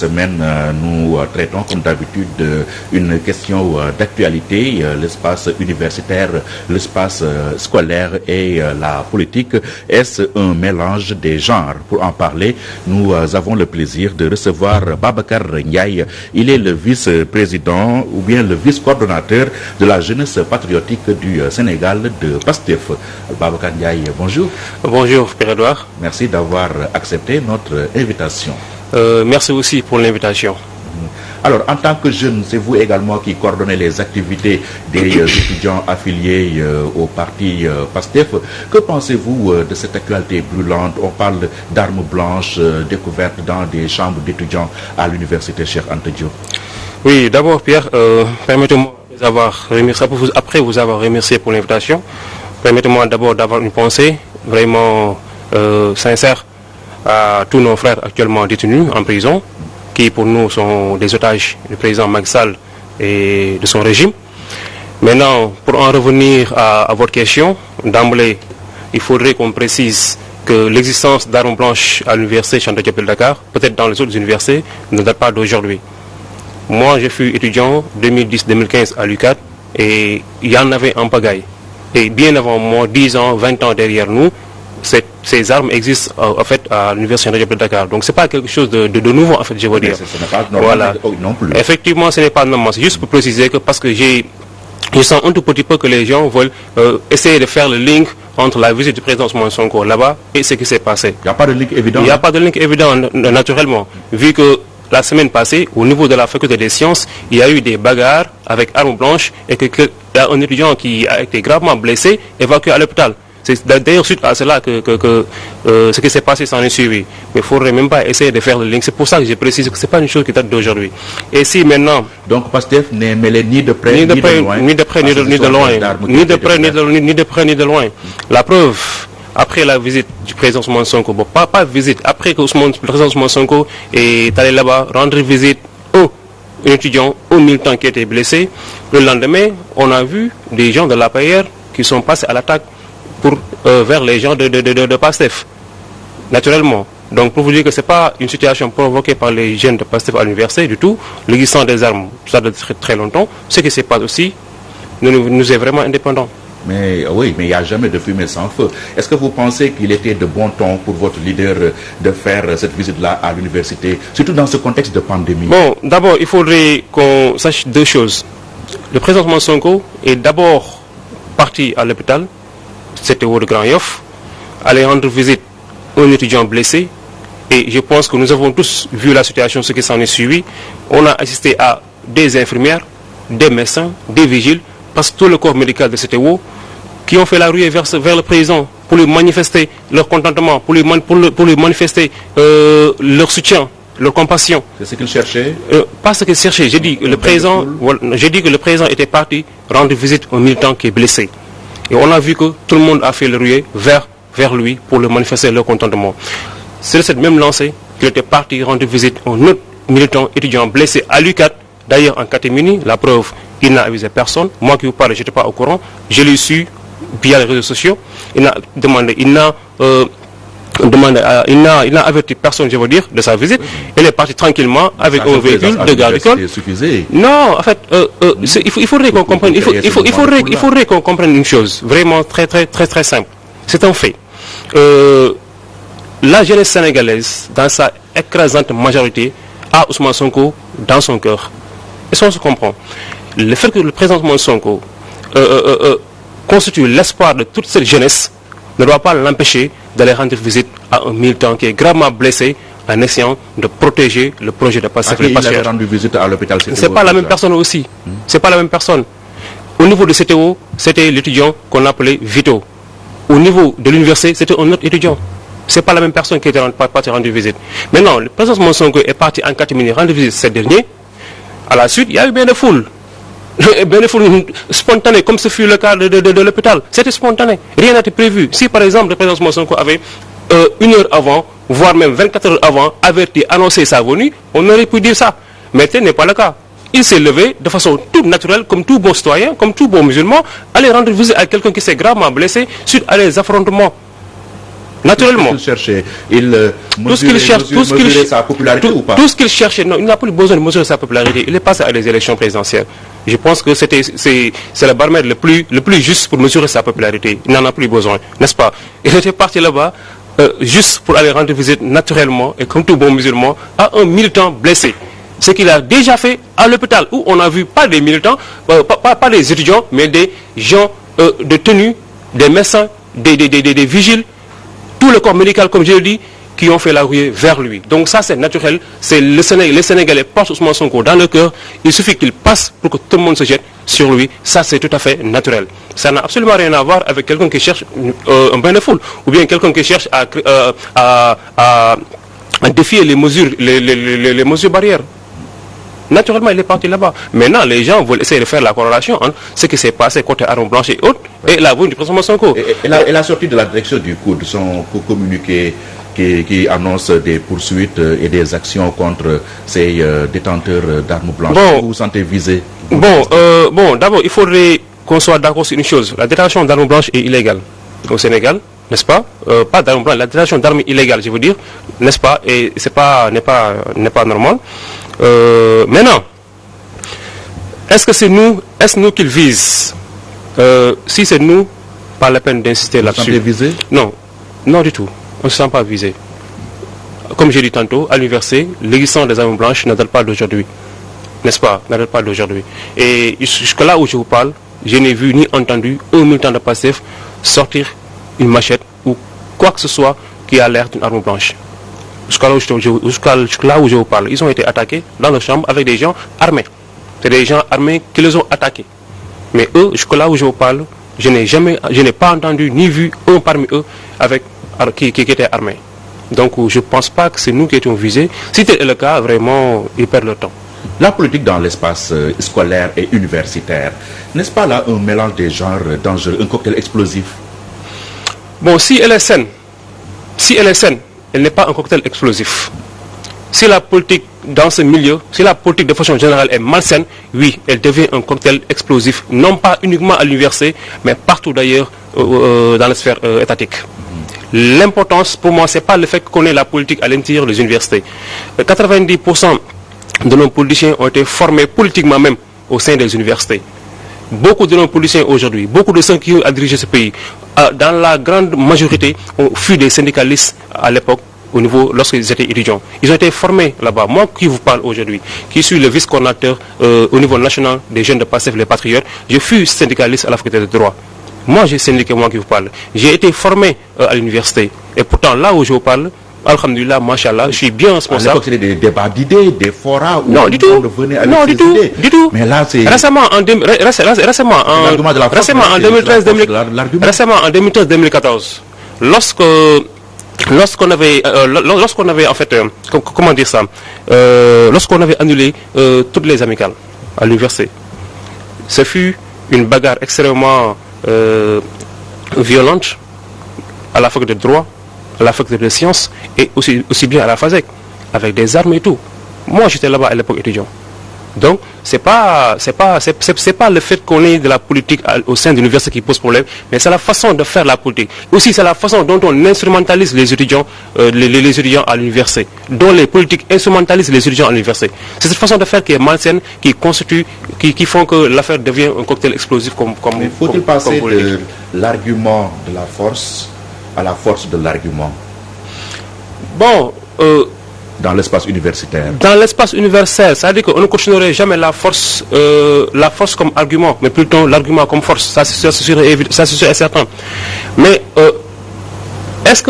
Semaine, nous traitons comme d'habitude une question d'actualité, l'espace universitaire, l'espace scolaire et la politique. Est-ce un mélange des genres? Pour en parler, nous avons le plaisir de recevoir Babacar Ndiaye. Il est le vice-président ou bien le vice-coordonnateur de la jeunesse patriotique du Sénégal de PASTEF. Babacar Ndiaye, bonjour. Bonjour, Pierre-Edouard. Merci d'avoir accepté notre invitation. Merci aussi pour l'invitation. Alors, en tant que jeune, c'est vous également qui coordonnez les activités des étudiants affiliés au parti PASTEF. Que pensez-vous de cette actualité brûlante? On parle d'armes blanches découvertes dans des chambres d'étudiants à l'université Cheikh Anta Diop. Oui, d'abord, Pierre, permettez-moi après vous avoir remercié pour l'invitation, permettez-moi d'abord d'avoir une pensée vraiment sincère à tous nos frères actuellement détenus en prison, qui pour nous sont des otages du président Macky Sall et de son régime. Maintenant, pour en revenir à votre question, d'emblée, il faudrait qu'on précise que l'existence d'armes blanches à l'université Cheikh Anta Diop de Dakar, peut-être dans les autres universités, ne date pas d'aujourd'hui. Moi, je fus étudiant 2010-2015 à l'UCAD et il y en avait en pagaille. Et bien avant moi, 10 ans, 20 ans derrière nous, ces armes existent en fait à l'université de Dakar. Donc c'est pas quelque chose de nouveau en fait, je veux dire. Ce n'est pas normal non plus. Effectivement, ce n'est pas normal. C'est juste pour préciser que parce que je sens un tout petit peu que les gens veulent essayer de faire le link entre la visite du président Ousmane Sonko là-bas et ce qui s'est passé. Il n'y a pas de link évident. Il n'y a pas de link évident naturellement, vu que la semaine passée, au niveau de la faculté des sciences, il y a eu des bagarres avec armes blanches et qu'il y a un étudiant qui a été gravement blessé, évacué à l'hôpital. C'est d'ailleurs suite à cela que ce qui s'est passé s'en est suivi. Mais il ne faudrait même pas essayer de faire le link. C'est pour ça que je précise que ce n'est pas une chose qui date d'aujourd'hui. Et si maintenant... Donc PASTEF n'est mêlé ni de près ni de loin. Ni de près ni de loin. Ni de près ni de loin. La preuve, après la visite du président Ousmane Sonko, bon, pas visite, après que le président Ousmane Sonko est allé là-bas rendre visite au étudiant, au militant qui était blessé, le lendemain, on a vu des gens de l'APR qui sont passés à l'attaque vers les gens de PASTEF, naturellement. Donc pour vous dire que ce n'est pas une situation provoquée par les jeunes de PASTEF à l'université du tout, l'existence des armes, ça date très, très longtemps. Ce qui se passe aussi nous est vraiment indépendant. Mais oui, mais il n'y a jamais de fumée sans feu. Est-ce que vous pensez qu'il était de bon ton pour votre leader de faire cette visite-là à l'université, surtout dans ce contexte de pandémie? Bon, d'abord, il faudrait qu'on sache deux choses. Le président Ousmane Sonko est d'abord parti à l'hôpital, c'était au Grand Yoff, aller rendre visite à un étudiant blessé. Et je pense que nous avons tous vu la situation, ce qui s'en est suivi. On a assisté à des infirmières, des médecins, des vigiles, parce que tout le corps médical de CTO qui ont fait la ruée vers le président pour lui manifester leur contentement, pour lui manifester leur soutien, leur compassion. C'est ce qu'il cherchait? Pas ce qu'il cherchait. J'ai dit que le président était parti rendre visite à un militant qui est blessé. Et on a vu que tout le monde a fait le ruée vers lui pour le manifester leur contentement. C'est de cette même lancée qu'il était parti rendre visite à un autre militant étudiant blessé à l'UCAD, d'ailleurs en catémini. La preuve, il n'a avisé personne. Moi qui vous parle, je n'étais pas au courant. Je l'ai su via les réseaux sociaux. Il n'a averti personne, je veux dire, de sa visite. Il est parti tranquillement avec un véhicule de garde du corps. Non, en fait, il faudrait qu'on comprenne. Il faudrait qu'on comprenne une chose vraiment très très très très simple. C'est un fait. La jeunesse sénégalaise, dans sa écrasante majorité, a Ousmane Sonko dans son cœur. Et ça, on se comprend. Le fait que le président Ousmane Sonko constitue l'espoir de toute cette jeunesse ne doit pas l'empêcher d'aller rendre visite à un militant qui est gravement blessé en essayant de protéger le projet de PASTEF. Il a rendu visite à l'hôpital. C'est pas la même personne aussi. C'est pas la même personne. Au niveau de CTO, c'était l'étudiant qu'on appelait Vito. Au niveau de l'université, c'était un autre étudiant. C'est pas la même personne qui était parti rendre visite. Maintenant, le président Ousmane Sonko est parti en catémini rendre visite ce dernier. À la suite, il y a eu bien de foule. Bien de foule spontanée, comme ce fut le cas de l'hôpital. C'était spontané. Rien n'était prévu. Si par exemple, le président Ousmane Sonko avait une heure avant, voire même 24 heures avant, averti, annoncé sa venue, on aurait pu dire ça. Mais ce n'est pas le cas. Il s'est levé de façon toute naturelle, comme tout bon citoyen, comme tout bon musulman, aller rendre visite à quelqu'un qui s'est gravement blessé suite à des affrontements. Naturellement. Tout ce qu'il cherchait, il mesurait sa popularité ou pas? Tout ce qu'il cherchait, non, il n'a plus besoin de mesurer sa popularité. Il est passé à des élections présidentielles. Je pense que c'est le baromètre le plus juste pour mesurer sa popularité. Il n'en a plus besoin, n'est-ce pas? Il était parti là-bas juste pour aller rendre visite naturellement et comme tout bon musulman à un militant blessé. Ce qu'il a déjà fait à l'hôpital où on a vu pas des militants, pas des étudiants, mais des gens de tenue, des médecins, des vigiles, tout le corps médical, comme je l'ai dit, qui ont fait la ruée vers lui. Donc ça c'est naturel, c'est les Sénégalais portent Ousmane Sonko dans le cœur, il suffit qu'il passe pour que tout le monde se jette sur lui, ça c'est tout à fait naturel. Ça n'a absolument rien à voir avec quelqu'un qui cherche un bain de foule, ou bien quelqu'un qui cherche à défier les mesures barrières. Naturellement, il est parti là-bas. Maintenant, les gens veulent essayer de faire la corrélation entre ce qui s'est passé côté Armes Blanches et autres, et la venue du président Sonko. Et la sortie de la direction du COUD, son communiqué qui annonce des poursuites et des actions contre ces détenteurs d'armes blanches. Vous vous sentez visé? Bon, d'abord, il faudrait qu'on soit d'accord sur une chose. La détention d'armes blanches est illégale au Sénégal, n'est-ce pas? Pas d'armes blanches, la détention d'armes illégales, je veux dire, n'est-ce pas? Et n'est pas normal. Maintenant, est-ce nous qu'ils visent? Si c'est nous, pas la peine d'insister là-dessus. Vous vous sentez visé? Non du tout. On ne se sent pas visé. Comme j'ai dit tantôt, à l'université, l'existence des armes blanches ne date pas d'aujourd'hui. N'est-ce pas? Ne date pas d'aujourd'hui. Et jusque là où je vous parle, je n'ai vu ni entendu un militant de PASTEF sortir une machette ou quoi que ce soit qui a l'air d'une arme blanche. Jusqu'à là où je vous parle, ils ont été attaqués dans leur chambre avec des gens armés. C'est des gens armés qui les ont attaqués. Mais eux, jusqu'à là où je vous parle, je n'ai pas entendu ni vu un parmi eux qui était armé. Donc je ne pense pas que c'est nous qui étions visés. Si c'était le cas, vraiment, ils perdent le temps. La politique dans l'espace scolaire et universitaire, n'est-ce pas là un mélange des genres dangereux, un cocktail explosif? Bon, si elle est saine, elle n'est pas un cocktail explosif. Si la politique dans ce milieu, si la politique de façon générale est malsaine, oui, elle devient un cocktail explosif, non pas uniquement à l'université, mais partout d'ailleurs dans la sphère étatique. L'importance pour moi, ce n'est pas le fait qu'on ait la politique à l'intérieur des universités. 90% de nos politiciens ont été formés politiquement même au sein des universités. Beaucoup de nos politiciens aujourd'hui, beaucoup de ceux qui ont dirigé ce pays, dans la grande majorité, ont fui des syndicalistes à l'époque, lorsqu'ils étaient étudiants. Ils ont été formés là-bas. Moi qui vous parle aujourd'hui, qui suis le vice-coordinateur au niveau national des jeunes de PASTEF, les Patriotes, je fus syndicaliste à la faculté de droit. Moi, j'ai syndiqué, moi qui vous parle. J'ai été formé à l'université. Et pourtant, là où je vous parle, alhamdulillah, machallah, je suis bien responsable. À l'époque, c'était des débats d'idées, des forats où non, du tout. Non, du tout. Du tout. Mais là, c'est... Récemment, en 2013-2014, lorsqu'on avait en fait, comment dire ça, lorsqu'on avait annulé toutes les amicales à l'université, ce fut une bagarre extrêmement violente à la faculté de droit, à la faculté de sciences et aussi bien à la FASEC, avec des armes et tout. Moi, j'étais là-bas à l'époque étudiant. Donc, c'est pas le fait qu'on ait de la politique au sein de l'université qui pose problème, mais c'est la façon de faire la politique. Aussi, c'est la façon dont on instrumentalise les étudiants, les étudiants à l'université, dont les politiques instrumentalisent les étudiants à l'université. C'est cette façon de faire qui est malsaine, qui font que l'affaire devient un cocktail explosif mais faut-il passer de l'argument de la force à la force de l'argument? Bon, dans l'espace universitaire. Dans l'espace universitaire, c'est-à-dire qu'on ne questionnerait jamais la force comme argument, mais plutôt l'argument comme force. Ça, c'est sûr et certain. Mais est-ce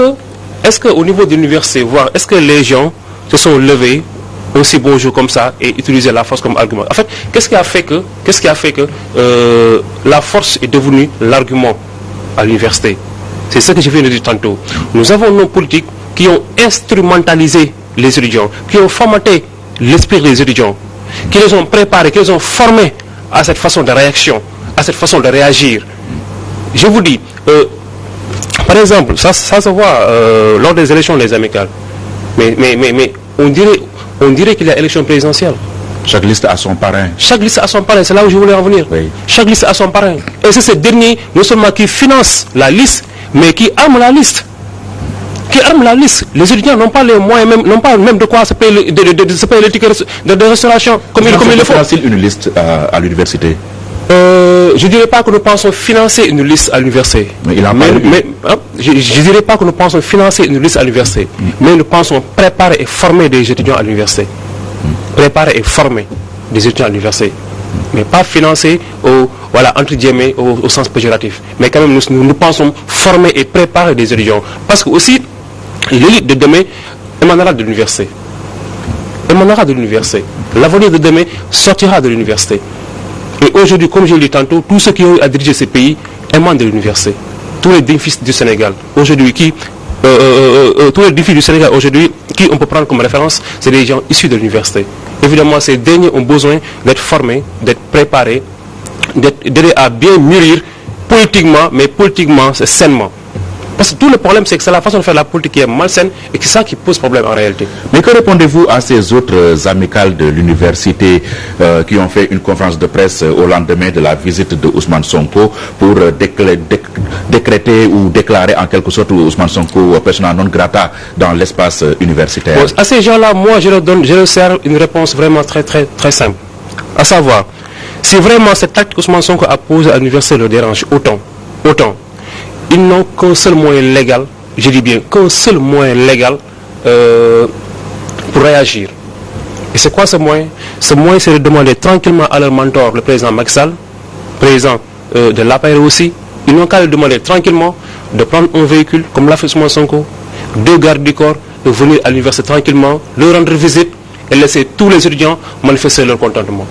que au niveau de l'université, est-ce que les gens se sont levés aussi beau jour comme ça et utiliser la force comme argument? En fait, qu'est-ce qui a fait que la force est devenue l'argument à l'université? C'est ce que je viens de dire tantôt. Nous avons nos politiques qui ont instrumentalisé les étudiants, qui ont formaté l'esprit des étudiants, qui les ont préparés, qui les ont formés à cette façon de réaction, à cette façon de réagir. Je vous dis, par exemple, ça se voit lors des élections des amicales. Mais on dirait qu'il y a élection présidentielle. Chaque liste a son parrain. Chaque liste a son parrain, c'est là où je voulais en venir. Oui. Chaque liste a son parrain. Et c'est ce dernier, non seulement qui finance la liste, mais qui arme la liste. qui arme la liste. Les étudiants n'ont pas les moyens, n'ont pas même de quoi se payer les tickets de restauration comme il le faut. Financer une liste à l'université? Je ne dirais pas que nous pensons financer une liste à l'université. Je ne dirais pas que nous pensons financer une liste à l'université. Mais nous pensons préparer et former des étudiants à l'université. Préparer et former des étudiants à l'université. Mais pas financer entre guillemets, au sens péjoratif. Mais quand même, nous pensons former et préparer des étudiants. Parce que aussi, l'élite de demain émanera de l'université. Émanera de l'université. L'avenir de demain sortira de l'université. Et aujourd'hui, comme je l'ai dit tantôt, tous ceux qui ont à diriger ces pays émanent de l'université. Tous les défis du Sénégal, aujourd'hui, tous les défis du Sénégal aujourd'hui, qui on peut prendre comme référence, c'est des gens issus de l'université. Évidemment, ces derniers ont besoin d'être formés, d'être préparés, d'aider à bien mûrir politiquement, mais politiquement, c'est sainement. Parce que tout le problème, c'est que c'est la façon de faire la politique qui est malsaine et c'est ça qui pose problème en réalité. Mais que répondez-vous à ces autres amicales de l'université qui ont fait une conférence de presse au lendemain de la visite de Ousmane Sonko pour décréter ou déclarer en quelque sorte Ousmane Sonko persona non grata dans l'espace universitaire? Bon, à ces gens-là, moi, je leur sers une réponse vraiment très, très, très simple. À savoir, si vraiment cet acte qu'Ousmane Sonko a posé à l'université le dérange autant, ils n'ont qu'un seul moyen légal, je dis bien qu'un seul moyen légal pour réagir. Et c'est quoi ce moyen? Ce moyen, c'est de demander tranquillement à leur mentor, le président Macky Sall, président de l'APR aussi, ils n'ont qu'à le demander tranquillement de prendre un véhicule, comme l'a fait Ousmane Sonko, 2 gardes du corps, de venir à l'université tranquillement, leur rendre visite et laisser tous les étudiants manifester leur contentement.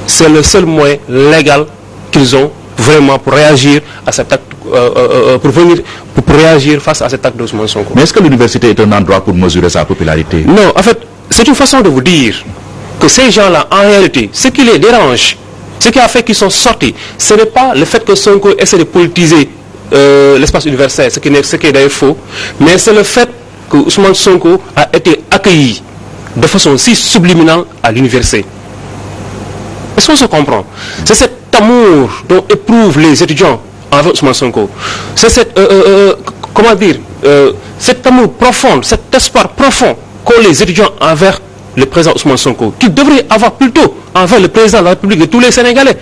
C'est le seul moyen légal qu'ils ont vraiment pour réagir à cet acte, pour réagir face à cet acte d'Ousmane Sonko. Mais est-ce que l'université est un endroit pour mesurer sa popularité? Non, en fait, c'est une façon de vous dire que ces gens-là, en réalité, ce qui les dérange, ce qui a fait qu'ils sont sortis, ce n'est pas le fait que Sonko essaie de politiser l'espace universitaire, ce qui est d'ailleurs faux, mais c'est le fait que Ousmane Sonko a été accueilli de façon si subliminale à l'université. Est-ce qu'on se comprend? C'est cet amour dont éprouvent les étudiants envers Ousmane Sonko. C'est cet amour profond, cet espoir profond qu'ont les étudiants envers le président Ousmane Sonko, qui devrait avoir plutôt envers le président de la République de tous les Sénégalais,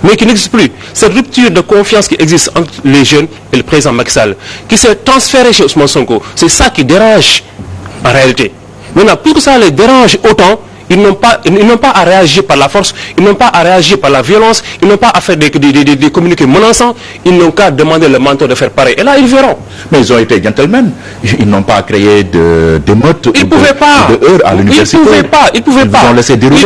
mais qui n'existe plus. Cette rupture de confiance qui existe entre les jeunes et le président Macky Sall, qui s'est transféré chez Ousmane Sonko, c'est ça qui dérange en réalité. Maintenant, plus que ça les dérange autant, ils n'ont pas à réagir par la force, ils n'ont pas à réagir par la violence, ils n'ont pas à faire des communiqués menaçants, ils n'ont qu'à demander le mentor de faire pareil. Et là, ils verront. Mais ils ont été gentlemen. Ils n'ont pas créé d'émeutes ou de heurts à l'université. Ils ne pouvaient pas. Ils ont laissé dérouler.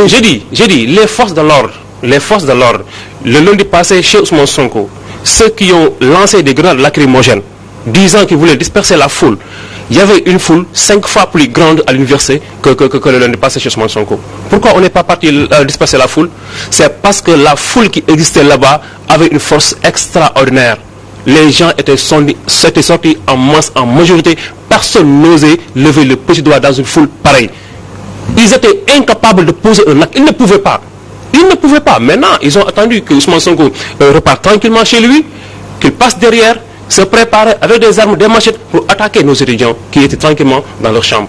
J'ai dit, les forces de l'ordre, le lundi passé chez Ousmane Sonko, ceux qui ont lancé des grenades lacrymogènes, disant qu'ils voulaient disperser la foule, il y avait une foule 5 fois plus grande à l'université que le lundi passé chez Ousmane Sonko. Pourquoi on n'est pas parti disperser la foule? C'est parce que la foule qui existait là-bas avait une force extraordinaire. Les gens étaient sortis en masse, en majorité. Personne n'osait lever le petit doigt dans une foule pareille. Ils étaient incapables de poser un acte. Ils ne pouvaient pas. Maintenant, ils ont attendu que Ousmane Sonko reparte tranquillement chez lui, qu'il passe derrière, se préparer avec des armes, des machettes pour attaquer nos étudiants qui étaient tranquillement dans leur chambre.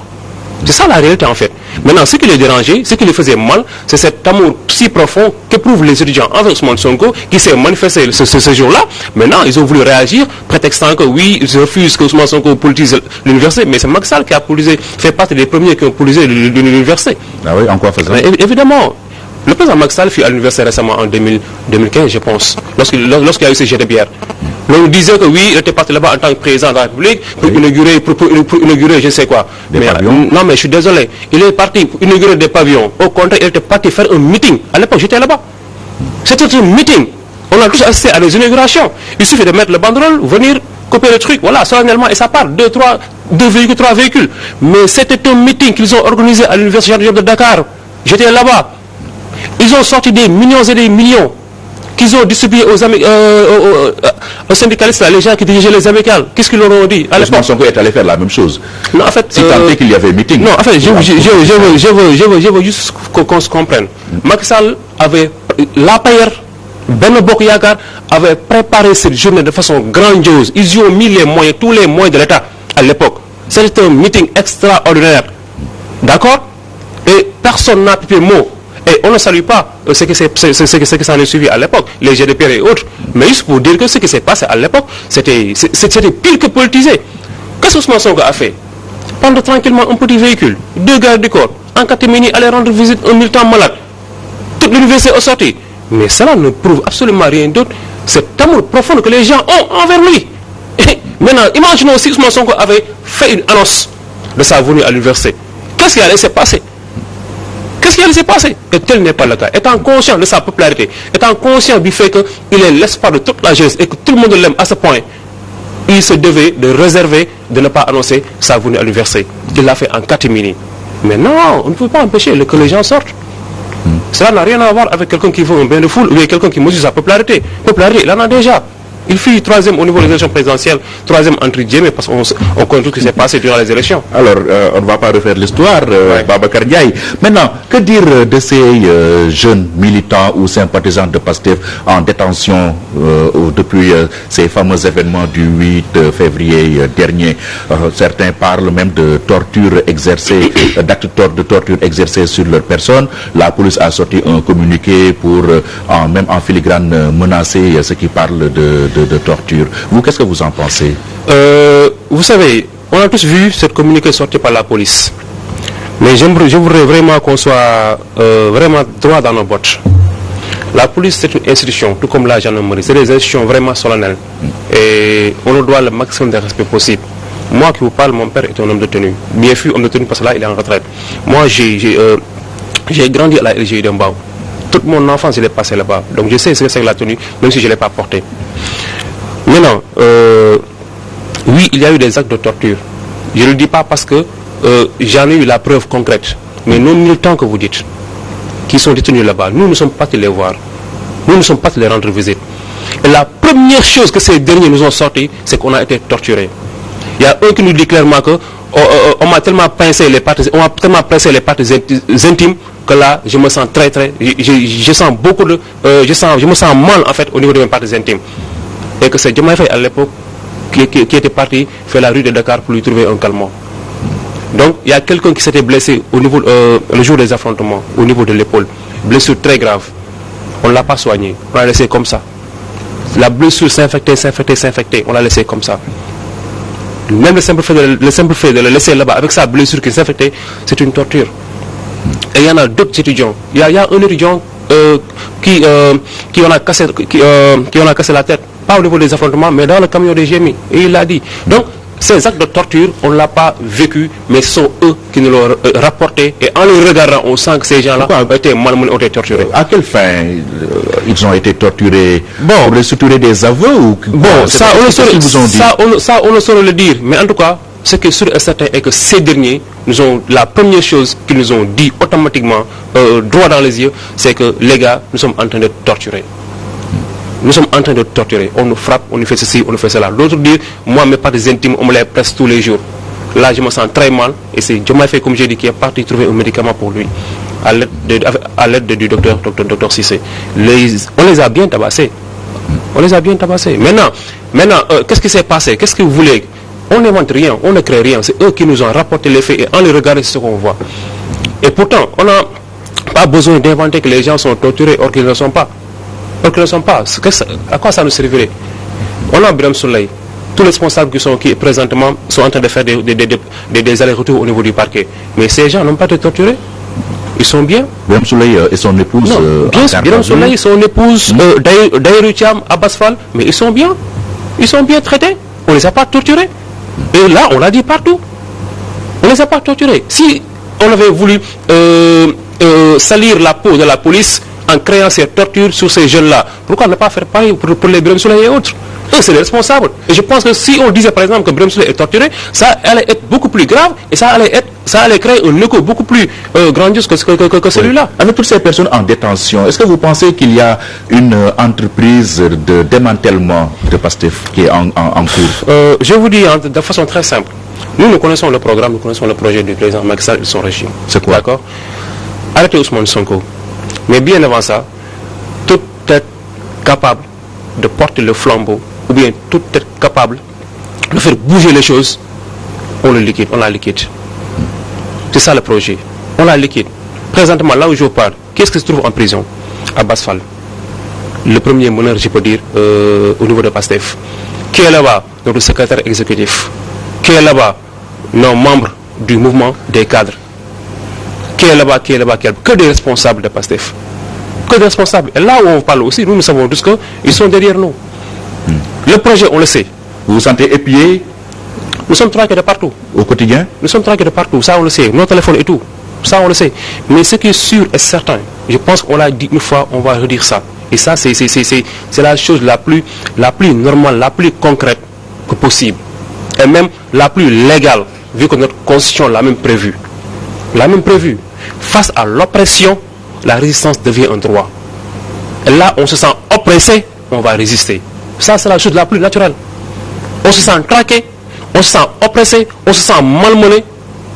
C'est ça la réalité en fait. Maintenant, ce qui les dérangeait, ce qui les faisait mal, c'est cet amour si profond qu'éprouvent les étudiants envers Ousmane Sonko qui s'est manifesté ce jour-là. Maintenant, ils ont voulu réagir, prétextant que oui, ils refusent que Ousmane Sonko politise l'université, mais c'est Macky Sall qui a politisé, fait partie des premiers qui ont politisé l'université. Ah oui, en quoi faisant? Évidemment. Le président Macky Sall fut à l'université récemment en 2015, je pense, lorsqu'il y a eu ces jets de bière. On disait que oui, il était parti là-bas en tant que président de la République pour inaugurer je ne sais quoi. Non, mais je suis désolé. Il est parti pour inaugurer des pavillons. Au contraire, il était parti faire un meeting. À l'époque, j'étais là-bas. C'était un meeting. On a tous assisté à des inaugurations. Il suffit de mettre le banderole, venir copier le truc. Voilà, solennellement, et ça part. 3 véhicules. Mais c'était un meeting qu'ils ont organisé à l'université de Dakar. J'étais là-bas. Ils ont sorti des millions et des millions qu'ils ont distribués aux syndicalistes, les gens qui dirigeaient les amicales. Qu'est-ce qu'ils leur ont dit à l'époque? Ousmane Sonko est allé faire la même chose. Non, en fait, si tant est qu'il y avait meeting. Non, en fait, je veux juste qu'on se comprenne. Macky Sall avait l'APR, Benno Bokk Yakaar avait préparé cette journée de façon grandiose. Ils y ont mis les moyens, tous les moyens de l'État à l'époque. C'était un meeting extraordinaire. D'accord? Et personne n'a pipé mot. Et on ne salue pas ce que ça en est suivi à l'époque, les GDPR et autres. Mais juste pour dire que ce qui s'est passé à l'époque, c'était pire que politisé. Qu'est-ce que Ousmane Sonko a fait? Prendre tranquillement un petit véhicule, 2 gardes du corps, en catémini, aller rendre visite à un militant malade. Toute l'université est sortie. Mais cela ne prouve absolument rien d'autre. Cet amour profond que les gens ont envers lui. Et maintenant, imaginons si Ousmane Sonko avait fait une annonce de sa venue à l'université. Qu'est-ce qui allait se passer? Qu'est-ce qui allait se passer? Et tel n'est pas le cas. Étant conscient de sa popularité, étant conscient du fait qu'il est l'espoir de toute la jeunesse et que tout le monde l'aime à ce point, il se devait de réserver, de ne pas annoncer sa venue à l'université. Il l'a fait en catimini. Mais non, on ne peut pas empêcher que les gens sortent. Cela n'a rien à voir avec quelqu'un qui veut un bain de foule ou bien quelqu'un qui mesure sa popularité. Popularité, il en a déjà. Il fut 3e au niveau des élections présidentielles, 3e entre guillemets, parce qu'on connaît tout ce qui s'est passé durant les élections. Alors, on ne va pas refaire l'histoire, Babacar Ndiaye. Maintenant, que dire de ces jeunes militants ou sympathisants de PASTEF en détention depuis ces fameux événements du 8 février dernier? Certains parlent même de torture exercée, d'actes de torture exercés sur leur personne. La police a sorti un communiqué pour, même en filigrane, menacer ceux qui parlent de torture. Vous, qu'est-ce que vous en pensez? Vous savez, on a tous vu cette communiqué sorti par la police. Mais je voudrais vraiment qu'on soit vraiment droit dans nos bottes. La police, c'est une institution, tout comme la gendarmerie. C'est des institutions vraiment solennelles. Et on leur doit le maximum de respect possible. Moi qui vous parle, mon père est un homme de tenue. Bien sûr, homme de tenue parce que là, il est en retraite. Moi, j'ai grandi à la LGI de Mbao. Toute mon enfance, je l'ai passé là-bas. Donc je sais ce que c'est que la tenue, même si je ne l'ai pas portée. Maintenant, oui, il y a eu des actes de torture. Je ne le dis pas parce que j'en ai eu la preuve concrète. Mais nos militants que vous dites, qui sont détenus là-bas, nous ne sommes pas les voir. Nous ne sommes pas les rendre visite. Et la première chose que ces derniers nous ont sorti, c'est qu'on a été torturés. Il y a un qui nous dit clairement que on m'a tellement pincé les parties, intimes que là, je me sens je sens beaucoup de, je me sens mal en fait au niveau de mes parties intimes. Et que c'est Diomaye Faye à l'époque qui était parti faire la rue de Dakar pour lui trouver un calmant. Donc il y a quelqu'un qui s'était blessé au niveau, le jour des affrontements, au niveau de l'épaule. Blessure très grave. On ne l'a pas soigné. On l'a laissé comme ça. La blessure s'infectait. On l'a laissé comme ça. Même le simple fait de le laisser là-bas avec sa blessure qui s'infectait, c'est une torture. Et il y en a d'autres étudiants. Il y a un étudiant qui en a cassé la tête. Pas au niveau des affrontements, mais dans le camion des GMI. Et il l'a dit. Donc, ces actes de torture, on ne l'a pas vécu, mais ce sont eux qui nous l'ont rapporté. Et en les regardant, on sent que ces gens-là ont été malmenés, ont été torturés. À quelle fin ils ont été torturés? Pour les suturer des aveux ou ça, on ne saurait le dire. Mais en tout cas, ce qui est sûr et certain est que ces derniers, la première chose qu'ils nous ont dit automatiquement, droit dans les yeux, c'est que les gars, nous sommes en train de torturer. Nous sommes en train de torturer. On nous frappe, on nous fait ceci, on nous fait cela. L'autre dit, moi, mes parties intimes, on me les presse tous les jours. Là, je me sens très mal. Et c'est Diomaye Faye, comme j'ai dit, qui est parti trouver un médicament pour lui. À l'aide du docteur Cissé. On les a bien tabassés. Maintenant, qu'est-ce qui s'est passé? Qu'est-ce que vous voulez? On n'invente rien, on ne crée rien. C'est eux qui nous ont rapporté les faits et en les regardant, c'est ce qu'on voit. Et pourtant, on n'a pas besoin d'inventer que les gens sont torturés, or qu'ils ne le sont pas. À quoi ça nous servirait? On a Birame Souleye. Tous les responsables qui présentement sont en train de faire des allers-retours au niveau du parquet. Mais ces gens n'ont pas été torturés. Ils sont bien. Birame Souleye et son épouse. Birame Souleye et son épouse, Daïrou Thiam, Abbas Fall, mais ils sont bien. Ils sont bien traités. On ne les a pas torturés. Et là, on l'a dit partout. On ne les a pas torturés. Si on avait voulu salir la peau de la police en créant ces tortures sur ces jeunes-là, pourquoi ne pas faire pareil pour les Birame Souleye et autres? Eux, c'est les responsables. Et je pense que si on disait par exemple que Birame Souleye est torturé, ça allait être beaucoup plus grave et ça allait créer un écho beaucoup plus grandiose que celui-là. Avec toutes ces personnes en détention, est-ce que vous pensez qu'il y a une entreprise de démantèlement de PASTEF qui est en cours? Je vous dis de façon très simple. Nous connaissons le programme, nous connaissons le projet du président Macky Sall et son régime. C'est quoi? D'accord? Arrêtez Ousmane Sonko. Mais bien avant ça, tout être capable de porter le flambeau, ou bien tout être capable de faire bouger les choses, on le liquide, on la liquide. C'est ça le projet. On la liquide. Présentement, là où je parle, qu'est-ce qui se trouve en prison? Abbas Fall. Le premier meneur, je peux dire, au niveau de PASTEF. Qui est là-bas? Notre secrétaire exécutif. Qui est là-bas? Nos membres du mouvement des cadres. Qui est là-bas? Que des responsables de PASTEF. Que des responsables. Et là où on parle aussi, nous savons tous qu'ils sont derrière nous. Le projet, on le sait. Vous vous sentez épié? Nous sommes traqués de partout. Au quotidien? Nous sommes traqués de partout, ça on le sait. Nos téléphones et tout, ça on le sait. Mais ce qui est sûr et certain, je pense qu'on l'a dit une fois, on va redire ça. Et ça, c'est la chose la plus normale, la plus concrète que possible. Et même la plus légale, vu que notre constitution l'a même prévue. L'a même prévue. Face à l'oppression, la résistance devient un droit. Et là, on se sent oppressé, on va résister. Ça, c'est la chose la plus naturelle. On se sent traqué, on se sent oppressé, on se sent malmené.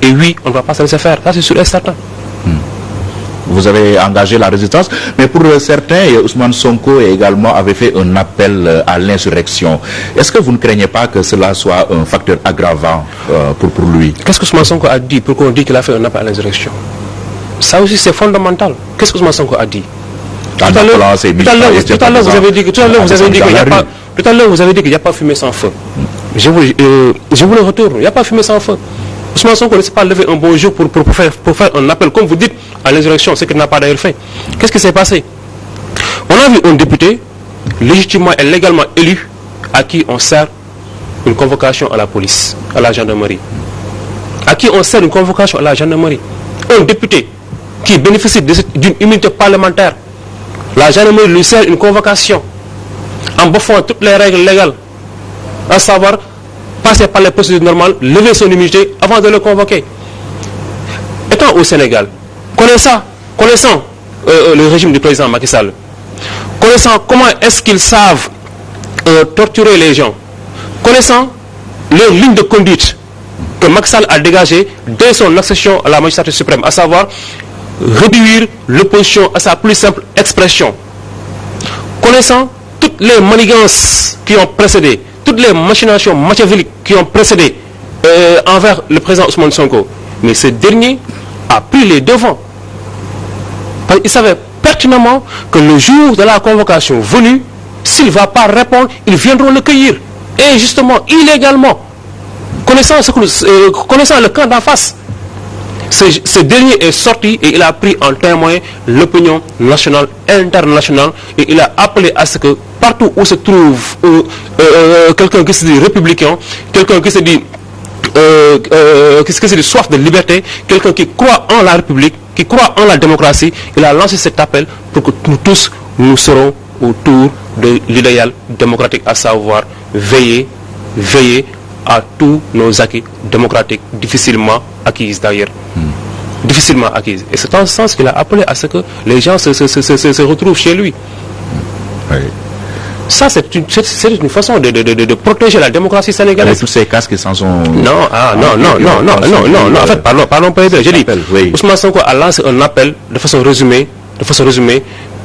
Et oui, on ne va pas se laisser faire. Ça, c'est sûr et certain. Vous avez engagé la résistance, mais pour certains, Ousmane Sonko également avait fait un appel à l'insurrection. Est-ce que vous ne craignez pas que cela soit un facteur aggravant pour lui? Qu'est-ce que Ousmane Sonko a dit pour qu'on dise qu'il a fait un appel à l'insurrection? Ça aussi, c'est fondamental. Qu'est-ce que Ousmane Sonko a dit? Tout à l'heure, vous avez dit qu'il n'y a pas fumé sans feu. Je vous le retourne, il n'y a pas fumé sans feu. Ousmane Sonko ne s'est pas levé un bon jour pour faire un appel, comme vous dites, à l'insurrection, ce qu'il n'a pas d'ailleurs fait. Qu'est-ce qui s'est passé? On a vu un député, légitimement et légalement élu, à qui on sert une convocation à la police, à la gendarmerie. À qui on sert une convocation à la gendarmerie. Un député qui bénéficie d'une immunité parlementaire. La gendarmerie lui sert une convocation en bafouant toutes les règles légales, à savoir passer par les procédures normales, lever son immunité avant de le convoquer. Étant au Sénégal, connaissant le régime du président Macky Sall, connaissant comment est-ce qu'ils savent torturer les gens, connaissant leur ligne de conduite que Macky Sall a dégagée dès son accession à la magistrature suprême, à savoir réduire l'opposition à sa plus simple expression, connaissant toutes les manigances qui ont précédé, toutes les machinations machiavéliques qui ont précédé envers le président Ousmane Sonko. Mais ce dernier a pris les devants. Parce qu'il savait pertinemment que le jour de la convocation venue, s'il ne va pas répondre, ils viendront le cueillir. Et justement, illégalement, connaissant le camp d'en face. Ce dernier est sorti et il a pris en témoin l'opinion nationale, internationale, et il a appelé à ce que partout où se trouve quelqu'un qui se dit républicain, quelqu'un qui se dit soif de liberté, quelqu'un qui croit en la République, qui croit en la démocratie, il a lancé cet appel pour que nous tous nous serons autour de l'idéal démocratique, à savoir veiller à tous nos acquis démocratiques, difficilement acquises d'ailleurs. Difficilement acquises. Et c'est dans ce sens qu'il a appelé à ce que les gens se retrouvent chez lui. Oui. Ça, c'est une façon de protéger la démocratie sénégalaise. Avec tous ces casques qui s'en sont... Non. En fait, parlons pas de... J'ai dit, Ousmane Sonko a lancé un appel de façon résumée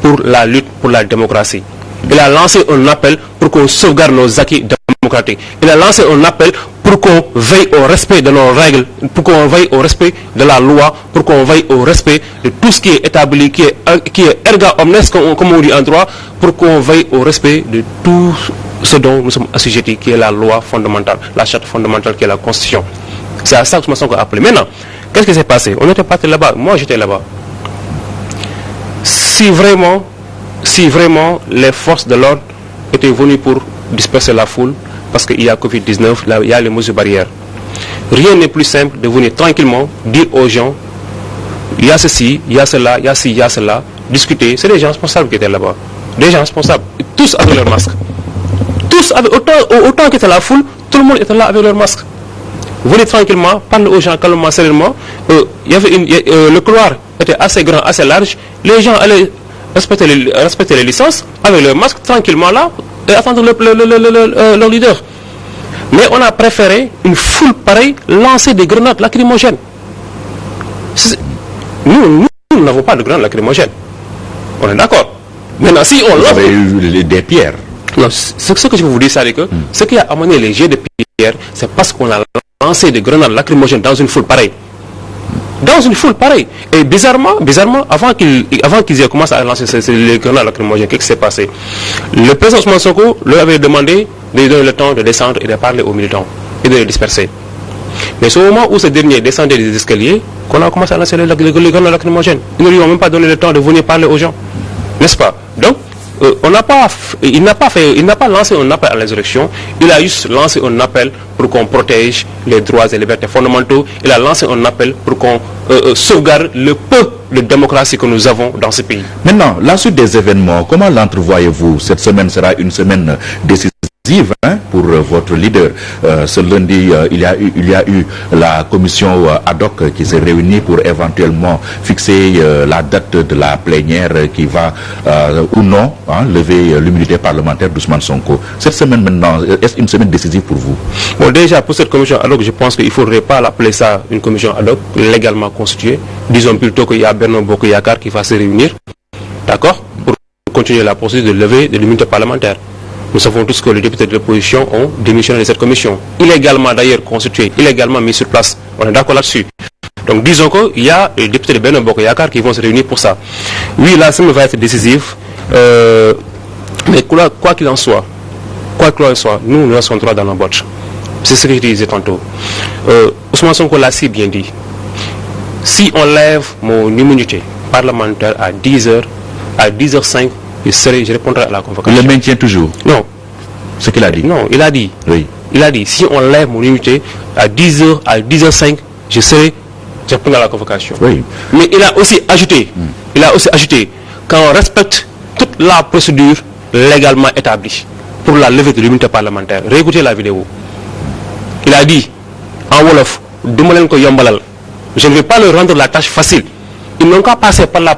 pour la lutte pour la démocratie. Il a lancé un appel pour qu'on sauvegarde nos acquis démocratiques. Il a lancé un appel pour qu'on veille au respect de nos règles, pour qu'on veille au respect de la loi, pour qu'on veille au respect de tout ce qui est établi, qui est erga omnes, comme on dit en droit, pour qu'on veille au respect de tout ce dont nous sommes assujettis, qui est la loi fondamentale, la charte fondamentale qui est la Constitution. C'est à ça que Ousmane Sonko a appelé. Maintenant, qu'est-ce qui s'est passé? On était parti là-bas, moi j'étais là-bas. Si vraiment les forces de l'ordre étaient venues pour disperser la foule, parce qu'il y a Covid-19, là, il y a les mesures barrières. Rien n'est plus simple de venir tranquillement dire aux gens, il y a ceci, il y a cela, il y a ci, il y a cela, discuter. C'est des gens responsables qui étaient là-bas. Des gens responsables, tous avec leur masque. Tous avec, autant qu'était la foule, tout le monde était là avec leur masque. Venez tranquillement, parler aux gens calmement, sereinement. Le couloir était assez grand, assez large. Les gens allaient respecter les licences avec leur masque tranquillement là et attendre leur leader. Mais on a préféré une foule pareille lancer des grenades lacrymogènes. Nous n'avons pas de grenades lacrymogènes. On est d'accord. Maintenant, si on lance... Vous avez eu des pierres. Non, ce que je veux vous dire, c'est que ce qui a amené les jets de pierre, c'est parce qu'on a lancer des grenades lacrymogènes dans une foule pareille. Dans une foule pareille. Et bizarrement, avant qu'ils aient commencé à lancer les grenades lacrymogènes, qu'est-ce qui s'est passé? Le président Ousmane Sonko leur avait demandé de lui donner le temps de descendre et de parler aux militants et de les disperser. Mais c'est au moment où ces derniers descendaient des escaliers qu'on a commencé à lancer les grenades lacrymogènes. Ils ne lui ont même pas donné le temps de venir parler aux gens. N'est-ce pas? Donc, il n'a pas lancé un appel à l'insurrection, il a juste lancé un appel pour qu'on protège les droits et libertés fondamentaux, il a lancé un appel pour qu'on sauvegarde le peu de démocratie que nous avons dans ce pays. Maintenant, la suite des événements, comment l'entrevoyez-vous? Cette semaine sera une semaine décisive pour votre leader. Ce lundi, il y a eu la commission ad hoc qui s'est réunie pour éventuellement fixer la date de la plénière qui va ou non lever l'immunité parlementaire d'Ousmane Sonko. Cette semaine maintenant, est-ce une semaine décisive pour vous? Bon, déjà, pour cette commission ad hoc, je pense qu'il ne faudrait pas l'appeler ça une commission ad hoc légalement constituée. Disons plutôt qu'il y a Benno Bokk Yakaar qui va se réunir, d'accord, pour continuer la procédure de levée de l'immunité parlementaire. Nous savons tous que les députés de l'opposition ont démissionné de cette commission, illégalement d'ailleurs constituée, illégalement mis sur place. On est d'accord là-dessus. Donc disons qu'il y a les députés de Benno Bokk Yakaar qui vont se réunir pour ça. Oui, la semaine va être décisive, mais quoi qu'il en soit, nous restons droit dans nos bottes. C'est ce que je disais tantôt. Ousmane Sonko l'a si bien dit. Si on lève mon immunité parlementaire à 10h, à 10h05, je répondrai à la convocation. Il le maintient toujours? Non. Ce qu'il a dit? Non, il a dit. Oui. Il a dit, si on lève mon immunité à 10h, à 10h05, je répondrai à la convocation. Oui. Mais il a aussi ajouté, qu'on respecte toute la procédure légalement établie pour la levée de l'immunité parlementaire. Réécoutez la vidéo. Il a dit, en Wolof, je ne vais pas leur rendre la tâche facile. Ils n'ont qu'à passer par la